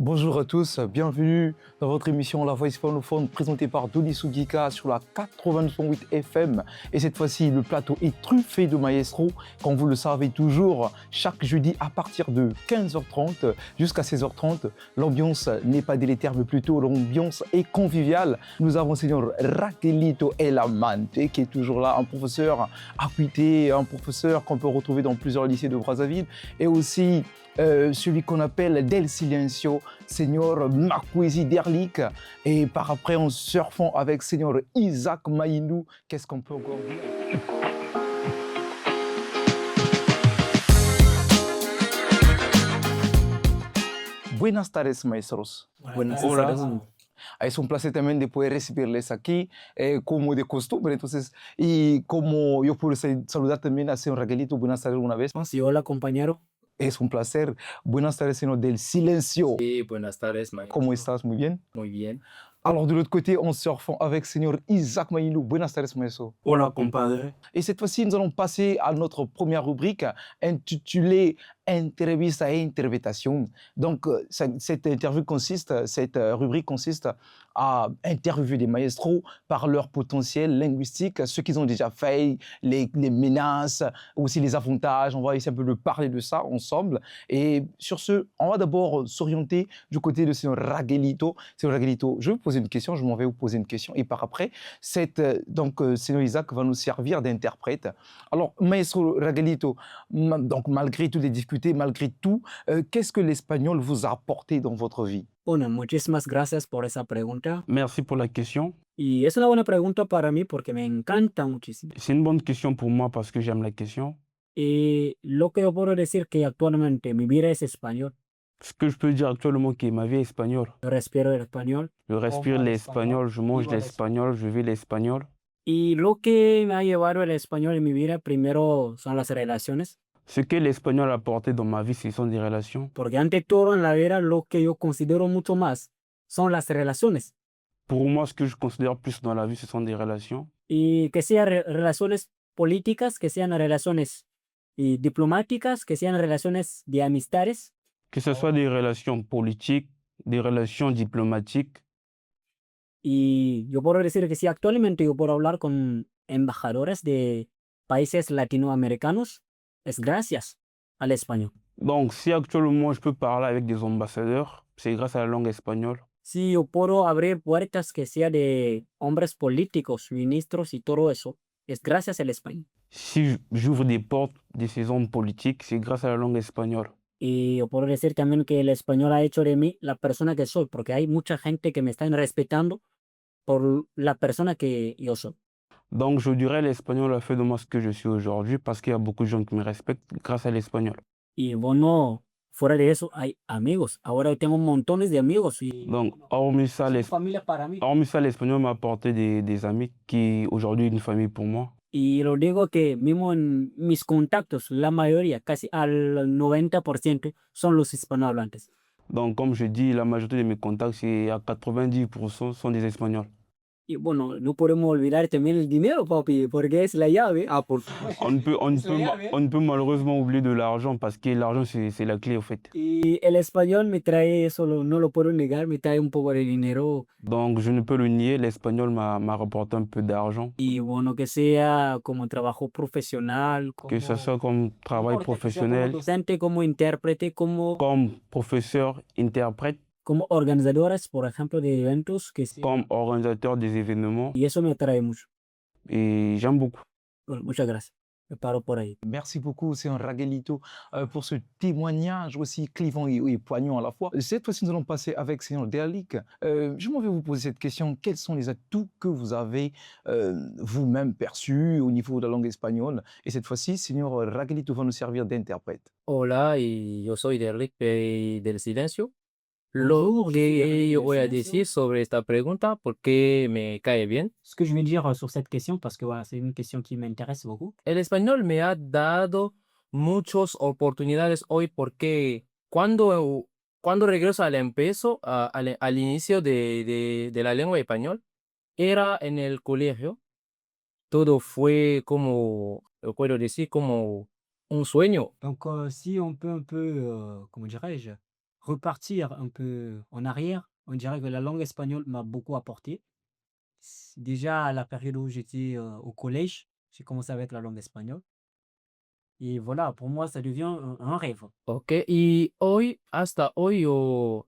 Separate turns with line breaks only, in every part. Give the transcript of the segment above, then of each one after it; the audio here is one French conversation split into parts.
Bonjour à tous, bienvenue dans votre émission La Voix hispanophone présentée par Dodi Sugika sur la 89.8 FM. Et cette fois-ci, le plateau est truffé de maestro. Comme vous le savez toujours, chaque jeudi à partir de 15h30 jusqu'à 16h30, l'ambiance n'est pas délétère, mais plutôt l'ambiance est conviviale. Nous avons Seigneur Raquelito Elamante qui est toujours là, un professeur acuité, un professeur qu'on peut retrouver dans plusieurs lycées de Brazzaville, et aussi celui qu'on appelle Del Silencio, Seigneur Makwezi Derlik, et par après en surfant avec Seigneur Isaac Maïnou. Qu'est-ce qu'on peut encore dire? Buenas tardes, maestros.
Buenas
Hola.
tardes.
Es un placer también de poder recibirles aquí, como de costumbre. Entonces, y como yo puedo saludar también a señor Raquelito, buenas tardes una vez.
Sí, hola, compañero.
Es un placer. Buenas tardes, señor Del Silencio.
Sí, buenas tardes, maestro.
¿Cómo estás? Muy bien.
Muy bien.
Alors, de l'autre côté, on surfant avec Seigneur Isaac Maïnou. Buenas tardes, maestro.
Hola, compadre.
Et cette fois-ci, nous allons passer à notre première rubrique intitulée Entrevista et Interpretation. Donc, cette rubrique consiste à interviewer des maestros par leur potentiel linguistique, ce qu'ils ont déjà fait, les menaces, aussi les avantages. On va essayer un peu de parler de ça ensemble. Et sur ce, on va d'abord s'orienter du côté de Seigneur Raquelito. Seigneur Raquelito, je vais vous poser une question, je m'en vais vous poser une question. Et par après, Seigneur Isaac va nous servir d'interprète. Alors, Maestro Raquelito, donc malgré toutes les difficultés, malgré tout, qu'est-ce que l'espagnol vous a apporté dans votre vie?
Bueno, muchísimas gracias por esa pregunta.
Merci pour la question.
Y es una buena pregunta para mí porque me encanta muchísimo.
C'est une bonne question pour moi parce que j'aime la question.
Y lo que yo puedo decir que actualmente mi vida es español.
Ce que je peux dire actuellement, que ma vie est espagnole.
Yo respiro el español.
Je respire l'espagnol, je mange l'espagnol, je vis l'espagnol.
Y lo que me ha llevado el español en mi vida primero son las relaciones.
Ce que l'espagnol a apporté dans ma vie, ce sont des relations.
Porque ante todo en la vida lo que yo considero mucho más son las relaciones.
Pour moi, ce que je considère plus dans la vie, ce sont des relations.
Y que sean relaciones políticas, que sean relaciones diplomáticas, que sean relaciones de amistades.
Que ce soit des relations politiques, des relations diplomatiques.
Y yo puedo decir que sí, actualmente yo puedo hablar con embajadores de países latinoamericanos, es gracias al español.
Donc, si actuellement je peux parler avec des ambassadeurs, c'est grâce à la langue espagnole.
Si yo puedo abrir puertas que sea de hombres políticos, ministros y todo eso, es gracias al español.
Si j'ouvre des portes de ces hommes politiques, c'est grâce à la langue espagnole.
Y yo puedo decir también que el español ha hecho de mí la persona que soy, porque hay mucha gente que me está respetando por la persona que yo soy.
Donc, je dirais l'espagnol a fait de moi ce que je suis aujourd'hui parce qu'il y a beaucoup de gens qui me respectent grâce à l'espagnol.
Y bueno, fuera de eso hay amigos. Ahora yo tengo montones de amigos. Y
Donc, hormis ça,
son familia para mí.
l'espagnol m'a apporté des amis qui, aujourd'hui, une famille pour moi.
Y lo digo que mismo en mis contactos, la mayoría, casi al 90%, son los hispanohablantes.
Donc, comme je dis, la majorité de mes contacts, c'est à 90% sont des Espagnols.
Y bueno, no podemos olvidar también el dinero, papi, porque es la llave.
Ah, on ne peut malheureusement oublier de l'argent parce que l'argent, c'est la clé, au fait.
Y el español me trae eso, no lo puedo negar, me trae un poco de dinero.
Donc, je ne peux le nier, l'espagnol m'a rapporté un peu d'argent.
Y bueno, que sea como trabajo profesional,
Que ce soit comme travail professionnel,
como docente, como intérprete, como
professeur, interprète,
como organizadores, por ejemplo, de eventos, que sí.
comme organisateur des événements.
Y eso me atrae mucho.
Et j'aime beaucoup.
Bueno, muchas gracias. Me paro por ahí.
Merci beaucoup, Seigneur Raquelito, pour ce témoignage aussi clivant et poignant à la fois. Cette fois-ci, nous allons passer avec Seigneur Derlik. Je m'en vais vous poser cette question. Quels sont les atouts que vous avez vous-même perçus au niveau de la langue espagnole? Et cette fois-ci, Seigneur Raquelito va nous servir d'interprète.
Hola, y yo soy Derrick del Silencio. Lo que yo voy a decir sobre esta pregunta, porque me cae bien.
Ce que je vais dire sur cette question, parce que voilà, c'est une question qui m'intéresse beaucoup.
El español me ha dado muchas oportunidades hoy porque cuando regreso al empiezo, al inicio de la lengua español, era en el colegio. Todo fue como, yo puedo decir, como un sueño.
Donc, si on peut un peu, comment dirais-je, repartir un peu en arrière, on dirait que la langue espagnole m'a beaucoup apporté. Déjà à la période où j'étais au collège, j'ai commencé avec la langue espagnole. Et voilà, pour moi, ça devient un rêve.
Ok, y hoy, hasta hoy, yo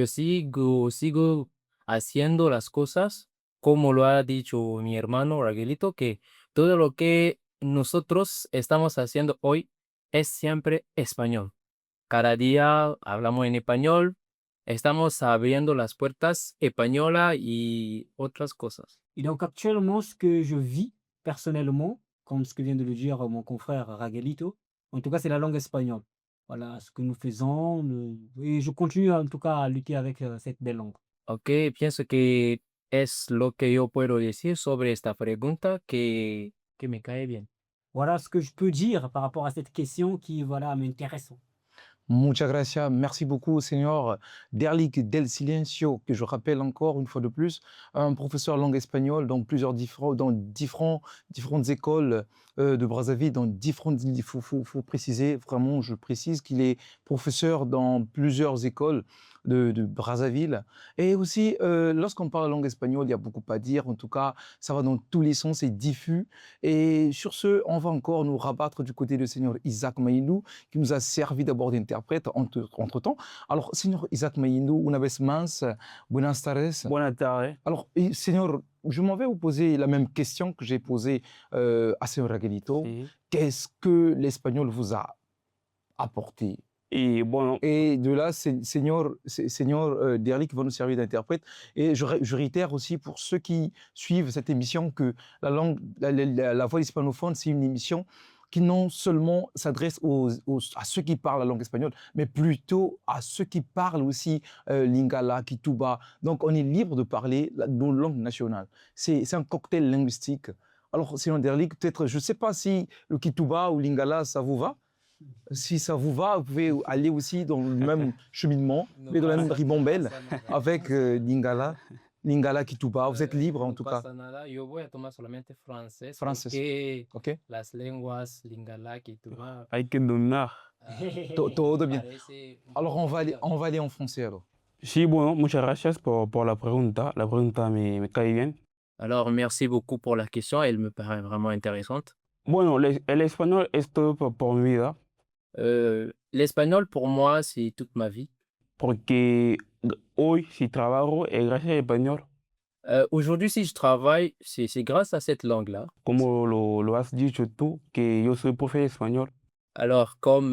sigo haciendo las cosas como lo ha dicho mi hermano Raguelito, que todo lo que nosotros estamos haciendo hoy es siempre español. Cada día hablamos en español, estamos abriendo las puertas española y otras cosas.
Et donc actuellement, ce que je vis personnellement, comme ce que vient de le dire mon confrère Raguelito, en tout cas, c'est la langue espagnole. Voilà ce que nous faisons. Et je continue en tout cas à lutter avec cette belle langue.
Ok, pienso que es lo que yo puedo decir sobre esta pregunta que me cae bien.
Voilà ce que je peux dire par rapport à cette question qui, voilà, m'intéresse.
Muchas gracias. Merci beaucoup, Seigneur Derlik Del Silencio, que je rappelle encore une fois de plus, un professeur langue espagnole dans différentes écoles de Brazzaville, il faut préciser, vraiment, je précise qu'il est professeur dans plusieurs écoles de Brazzaville. Et aussi, lorsqu'on parle langue espagnole, il y a beaucoup à dire. En tout cas, ça va dans tous les sens, c'est diffus. Et sur ce, on va encore nous rabattre du côté de Seigneur Isaac Maïlou, qui nous a servi d'abord d'interprète entre-temps. Alors, Seigneur Isaac Maïlou, una vez más, buenas tardes.
Buenas tardes.
Alors, Seigneur, je m'en vais vous poser la même question que j'ai posée à Seigneur Raguelito.
Sí.
Qu'est-ce que l'espagnol vous a apporté?
Y bueno,
Et de là, Seigneur Derlik va nous servir d'interprète. Et je réitère aussi pour ceux qui suivent cette émission que la voix hispanophone, c'est une émission qui non seulement s'adresse à ceux qui parlent la langue espagnole, mais plutôt à ceux qui parlent aussi Lingala, Kituba. Donc, on est libre de parler nos langues nationales. C'est un cocktail linguistique. Alors, Seigneur Derlik, peut-être, je ne sais pas si le Kituba ou Lingala, ça vous va. Si ça vous va, vous pouvez aller aussi dans le même cheminement, mais dans la même ribambelle avec Lingala Kituba. Vous êtes libre en tout cas.
Nada. Yo voy a tomar solamente francés.
Francés.
Porque
Ok.
las lenguas lingala, Kituba,
hay que dominar.
Todo bien.
parece un
Alors
poco
on va
complicado.
aller en français alors.
Sí, bueno, muchas gracias por la pregunta. La pregunta me cae bien.
Alors, merci beaucoup pour la question. Elle me paraît vraiment intéressante.
Bueno, el español es todo por mi vida,
L'espagnol, pour moi, c'est toute ma vie.
porque hoy si trabajo es gracias al español.
Aujourd'hui, si je travaille, c'est grâce à cette langue-là.
Como lo has dicho tú, que yo soy profe de español.
Alors, comme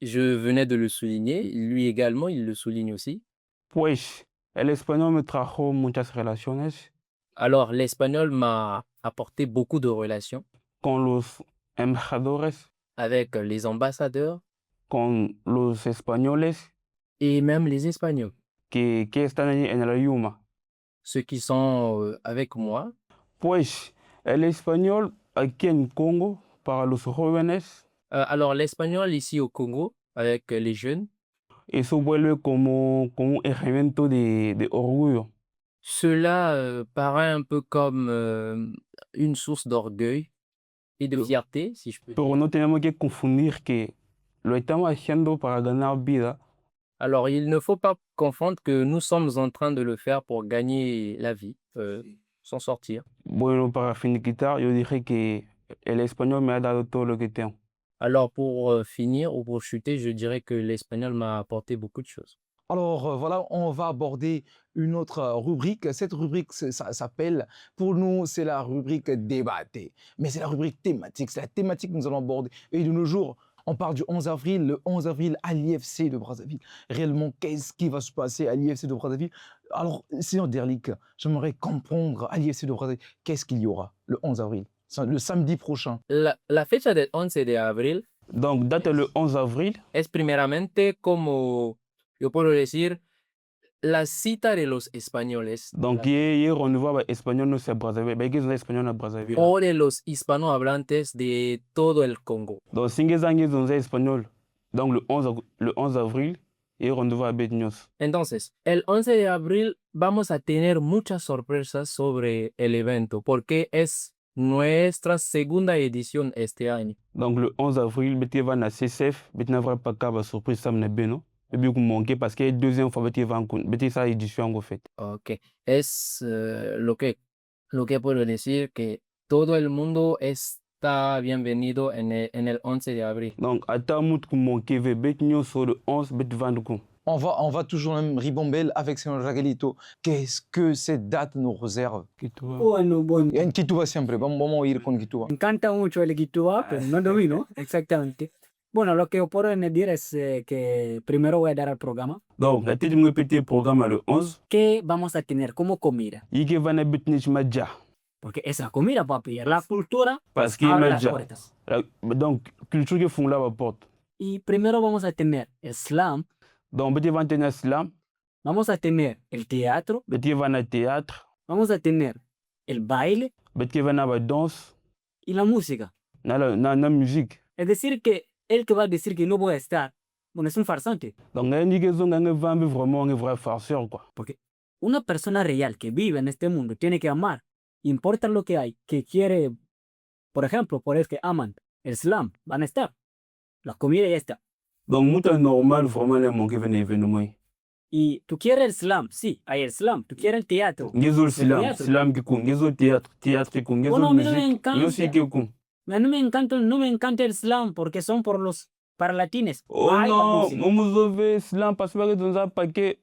je venais de le souligner, lui également, il le souligne aussi.
Pues el español me trajo muchas relaciones
Alors, l'espagnol m'a apporté beaucoup de relations
con los embajadores,
avec les ambassadeurs
con los españoles
et même les Espagnols,
que están allí en la Yuma.
ceux qui sont avec moi.
Pues el español aquí en Congo para los jóvenes,
Alors, l'espagnol ici au Congo, avec les jeunes,
eso vuelve como un elemento de orgullo.
cela paraît un peu comme une source d'orgueil et de fierté, si je peux dire.
Pero no tenemos que confundir que lo estamos haciendo para ganar vida,
Alors, il ne faut pas confondre que nous sommes en train de le faire pour gagner la vie, s'en sortir.
bueno, para finiquitar, yo dije que el español me ha dado todo lo que tengo.
Alors, pour finir ou pour chuter, je dirais que l'espagnol m'a apporté beaucoup de choses.
Alors voilà, on va aborder une autre rubrique. Cette rubrique, ça s'appelle, pour nous, c'est la rubrique débatté. Mais c'est la rubrique thématique, c'est la thématique que nous allons aborder. Et de nos jours, on part du 11 avril, le 11 avril à l'IFC de Brazzaville. Réellement, qu'est-ce qui va se passer à l'IFC de Brazzaville? Alors, Seigneur Derlik, j'aimerais comprendre à l'IFC de Brazzaville, qu'est-ce qu'il y aura le 11 avril, le samedi prochain.
La fecha del 11 de abril
Donc, date le 11 avril,
es primeramente como, yo puedo decir, la cita de los españoles
donc hier on voit espagnol no c'est Brazzaville, ben qu'ils ont espagnol à Brazzaville.
o de los hispanohablantes de todo el Congo.
Donc, singe zange zonze espagnol. Donc, le 11 avril, hier on voit Betnios.
Entonces, el 11 de abril vamos a tener muchas sorpresas sobre el evento porque es nuestra segunda edición este año.
Donc, le 11 avril, beti va na CCF, beti na vrai pas surprise sam na beno. bébé manqué parce que deuxième fois bête va bête ça édition en fait.
Ok. Es lo que puedo decir que todo el mundo está bienvenido en el 11 de abril.
Donc ata mout ku manqué ve bête nyo sur le 11 bête vandu.
On va toujours même ribambelle avec Seigneur Raguelito. Qu'est-ce que cette date nous réserve?
Bueno, bueno.
En Quituba siempre, vamos a ir con Quituba.
Me encanta mucho el Quituba, pero no domino exactamente. Bueno, lo que yo puedo añadir es que primero voy a dar al programa.
Donc la tête me répéter programme le 11.
¿Qué vamos a tener como comida?
Y que van a bête nich madja.
Porque es la comida, papi, es la cultura.
Parce que
abre las
madja.
puertas.
Donc culture que font là la porte.
Y primero vamos a tener el slam,
Donc bête van tener slam,
vamos a tener el teatro,
bête van a théâtre,
vamos a tener el baile
bête van a danse,
y la música.
na musique.
Es decir, que el que va a decir que no voy a estar, bueno, es un farsante.
Donc on dit que sont vraiment un vrai farceur quoi.
Porque una persona real que vive en este mundo tiene que amar, importa lo que hay, que quiere, por ejemplo, por eso que aman el slam, van a estar. La comida ya está.
Donc muta normal vraiment les manquer venir événement.
Y tú quieres el slam, sí, hay el slam. Tú quieres el teatro.
Ngezo
teatro.
slam qui kun, ngezo théâtre qui kun, ngezo
Bueno, a mí no me
musique.
encanta.
Yo sé que kun.
No me encanta el slam porque son por los parlatines.
Oh
Hay la
non,
música.
momuzove slam parce que dans un paquet.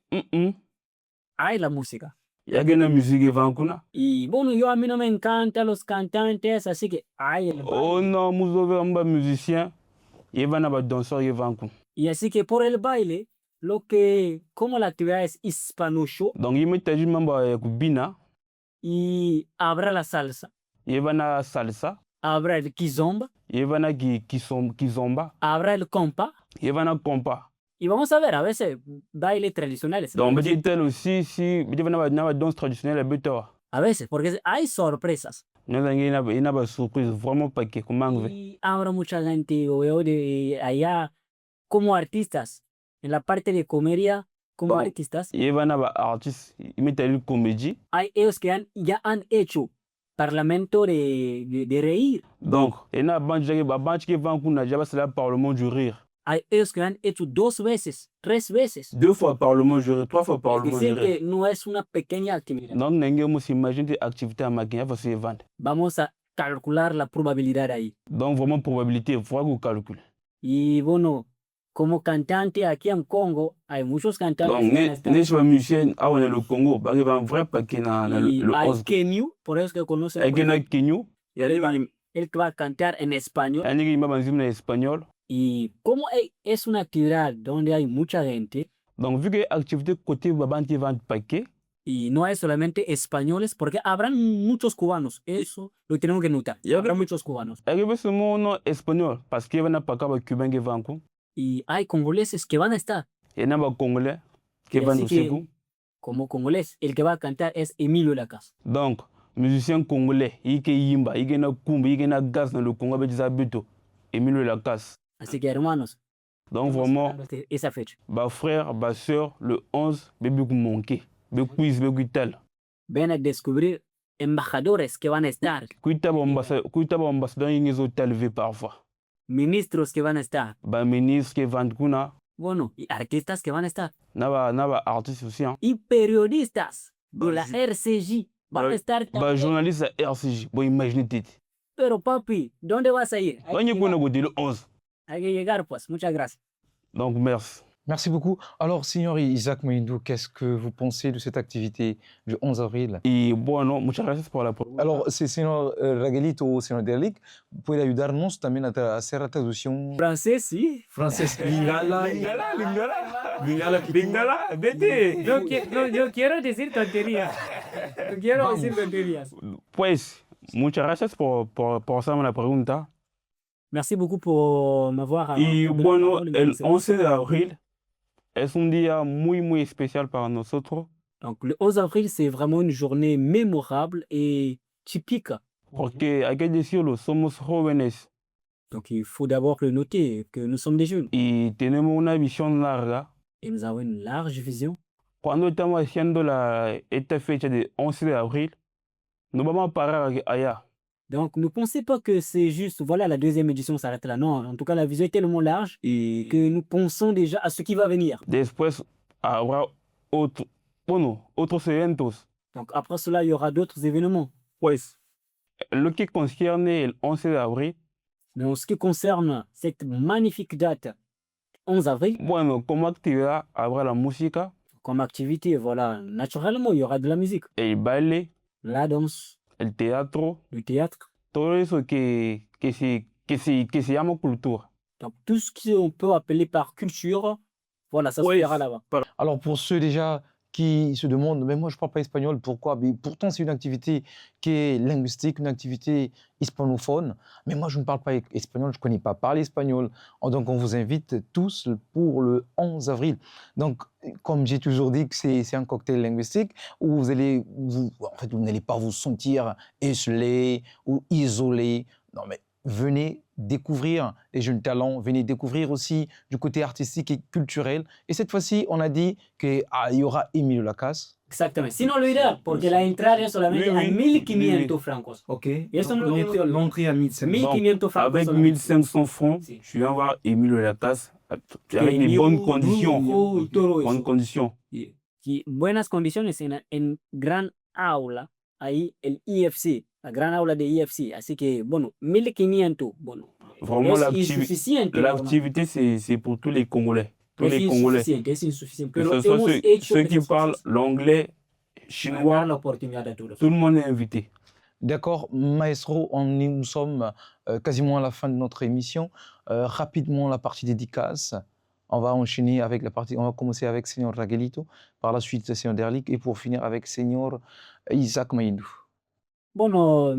Hay la música.
Ya que na musique van kuna.
Y bueno, yo a mí no me encantan los cantantes, así que hay el
Oh
baile.
non, muzove amba musicien. Y van a danseur y van kun.
Y así que por el baile, como la actividad es hispano-show,
Donc il me taji mamba kubina,
y habrá la salsa,
y van a salsa,
habrá el kizomba,
y van a kizomba,
habrá el compa,
y van a compa.
y vamos a ver a veces bailes tradicionales.
Donc petit tel aussi si petit van a danse traditionnelle beto.
A veces, porque hay sorpresas.
Nous avons une surprise vraiment paquet comment on veut.
Y habrá mucha gente, veo de allá, como artistas, en la parte de comedia, como
Bon.
artistas,
Y van a artistes, ils mettent une comédie.
hay ellos que ya han hecho parlamento de reír.
Donc, il y a un qui va c'est le Parlement du rire.
Hay ellos que han hecho 2 veces, 3 veces.
2 fois Parlement du rire, 3 fois
Es
Parlement du
decir,
rire.
que no es una pequeña actividad.
Donc, nous s'imagine des activités à maquiller pour se vendre.
Vamos a calcular la probabilidad ahí.
Donc, vraiment, probabilité, il faut qu'on calcule.
Y bueno, como cantante aquí en Congo, hay muchos cantantes.
Donc,
que van a estar.
nous sommes musiciens, on est le Congo, il y a un vrai paquet dans
Y
le
hay
11.
Kenyu, por eso que conocen.
Avec un Kenyu, il y a
Él que va a cantar en español.
un qui m'a en espagnol.
Y como es una actividad donde hay mucha gente,
Donc, vu que l'activité côté Baban qui vend paquet,
y no hay solamente españoles, porque habrán muchos cubanos, eso lo tenemos que notar.
Ya
Habrá
ve-
muchos cubanos.
il y a ce mot espagnol, parce qu'il y a un paquet de Cubains qui vendent.
Y hay congoleses que van a estar.
Il y a un Congolais qui
Y
vendent
así
aussi.
que, como congolés, el que va a cantar es Emilio Lacas.
Donc, musicien congolais, il y a Yimba, il y a Kumba, il y a Gaz dans le Congo, avec Zabuto, Emilio Lacasse.
Así que, hermanos,
Donc,
estamos
vraiment,
hablando de esa fecha.
bah frère, bah soeur, le 11, bébé manqué, bébé quiz, bébé tel.
Ven a descubrir embajadores que van a estar,
Kuita ambassadeur, il y a des hôtels parfois.
ministros que van a estar,
Bah ministre qui vend kuna,
bueno, y artistas que van a estar,
naba artiste aussi.
y periodistas de la
Vas-y.
RCJ van a estar
Bah
también.
journaliste à RCJ, bon imaginez tête.
Pero papi, ¿dónde vas a ir? Hay
On y
que llegar.
est le 11.
Hay que llegar, pues. Muchas gracias.
Donc, merci.
Merci beaucoup. Alors, Seigneur Isaac Moindou, qu'est-ce que vous pensez de cette activité du 11 avril?
Et bueno, muchas gracias por la pregunta.
Alors, Seigneur Raguelito o Seigneur Derlik, ¿puede ayudarnos también a hacer la traducción?
Francés, sí.
Francés.
Lingala, vete.
Yo quiero decir tonterías. Yo quiero
Vamos.
decir tonterías.
Pues, muchas gracias por hacerme la pregunta.
Merci beaucoup pour m'avoir.
Y
donné la
bueno,
parole,
el
merci.
11 de abril es un día muy especial para nosotros
Donc, le 11 avril, c'est vraiment une journée mémorable et typique.
porque hay que decirlo, somos jóvenes
Donc, il faut d'abord le noter que nous sommes des jeunes
y tenemos una visión larga.
et nous avons une large vision.
Cuando estamos haciendo esta fecha de 11 de abril, no vamos a parar allá.
Donc, ne pensez pas que c'est juste, voilà, la deuxième édition s'arrête là. Non, en tout cas, la vision est tellement large que nous pensons déjà à ce qui va venir.
Después habrá otros eventos.
Donc, après cela, il y aura d'autres événements.
Pues lo que concierne el 11 de abril,
Mais en ce qui concerne cette magnifique date, 11 avril,
bueno, como actividad habrá la música,
comme activité, voilà, naturellement, il y aura de la musique,
el baile,
la danse,
el teatro,
le théâtre.
todo eso que se llama cultura.
Donc, tout ce qu'on peut appeler par culture, voilà, ça se
Pues,
fera là-bas.
Alors pour ceux déjà qui se demandent, mais moi je ne parle pas espagnol, pourquoi? Mais pourtant c'est une activité qui est linguistique, une activité hispanophone, mais moi je ne parle pas espagnol, je ne connais pas parler espagnol. Donc on vous invite tous pour le 11 avril. Donc comme j'ai toujours dit que c'est un cocktail linguistique où vous n'allez pas vous sentir isolé ou isolé. Non mais venez découvrir les jeunes talents, venez découvrir aussi du côté artistique et culturel. Et cette fois-ci, on a dit qu'il y aura Emilio Lacasse.
Exactamente. Sin olvidar, porque la entrada es solamente
Oui,
a
oui.
1500 francos.
Ok.
Y eso no lo
L'entrée
tengo-
l'entrée à 1500.
1500 francos.
Avec
solamente.
1500 francs,
Si.
tu vas voir Emilio Lacasse avec
Que
des
yo,
bonnes conditions.
yo, todo eso.
Bonnes conditions.
Y buenas condiciones en gran aula, ahí el IFC, la gran aula de IFC. Así que, bueno, 1500, bueno,
Vraiment,
es insuficiente. la verdad.
l'activité, c'est pour tous les Congolais. Tous
Es
les Congolais.
insuficiente, es insuficiente.
Que
Pero
ce soit
hemos
ceux,
hecho
ceux qui
esfuerzos
parlent l'anglais,
para dar
chinois,
la oportunidad a todos.
tout le monde est invité.
D'accord, Maestro, nous sommes quasiment à la fin de notre émission. Rapidement, la partie dédicace. On va enchaîner avec la partie, on va commencer avec Seigneur Raguelito, par la suite Seigneur Derlik, et pour finir avec Seigneur Isaac Maïdou.
Bueno,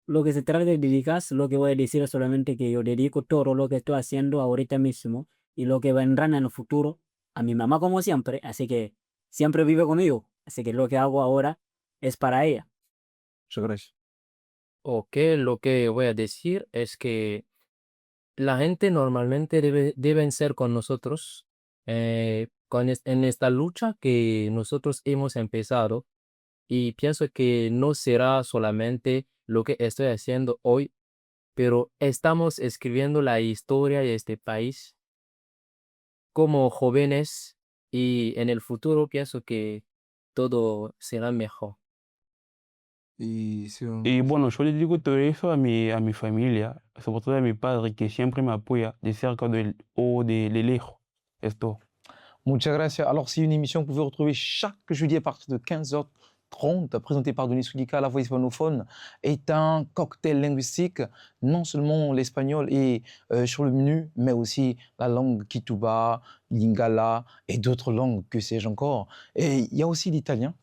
lo que se trata de dedicar, lo que voy a decir es solamente que yo dedico todo lo que estoy haciendo ahorita mismo y lo que vendrá en el futuro a mi mamá como siempre, así que siempre vive conmigo, así que lo que hago ahora es para ella.
Muchas gracias.
Ok, lo que voy a decir es que la gente normalmente deben ser con nosotros en esta lucha que nosotros hemos empezado, y pienso que no será solamente lo que estoy haciendo hoy, pero estamos escribiendo la historia de este país como jóvenes, y en el futuro pienso que todo será mejor.
Y sí,
Y bueno, yo le digo todo eso a mi familia, sobre todo a mi padre, que siempre me apoya de cerca o de lejos. Esto.
Muchas gracias. Alors, c'est une émission que vous pouvez retrouver chaque jeudi à partir de 15h30, présentée par Denis Soudika, la voix hispanophone, est un cocktail linguistique. Non seulement l'espagnol est sur le menu, mais aussi la langue Kituba, Lingala et d'autres langues, que sais-je encore. Et il y a aussi l'italien,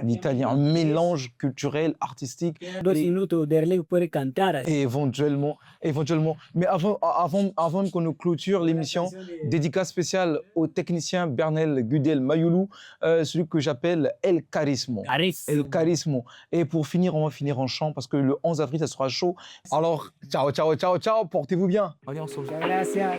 l'italien, un mélange culturel, artistique.
2 minutos, Derley puede cantar.
Et éventuellement. Mais avant qu'on ne clôture l'émission, dédicace spéciale au technicien Bernel Gudel Mayoulou, celui que j'appelle El Carismo. El Carismo. Et pour finir, on va finir en chant parce que le 11 avril, ça sera chaud. Alors, ciao, portez-vous bien.
allez ensemble.
Muchas gracias.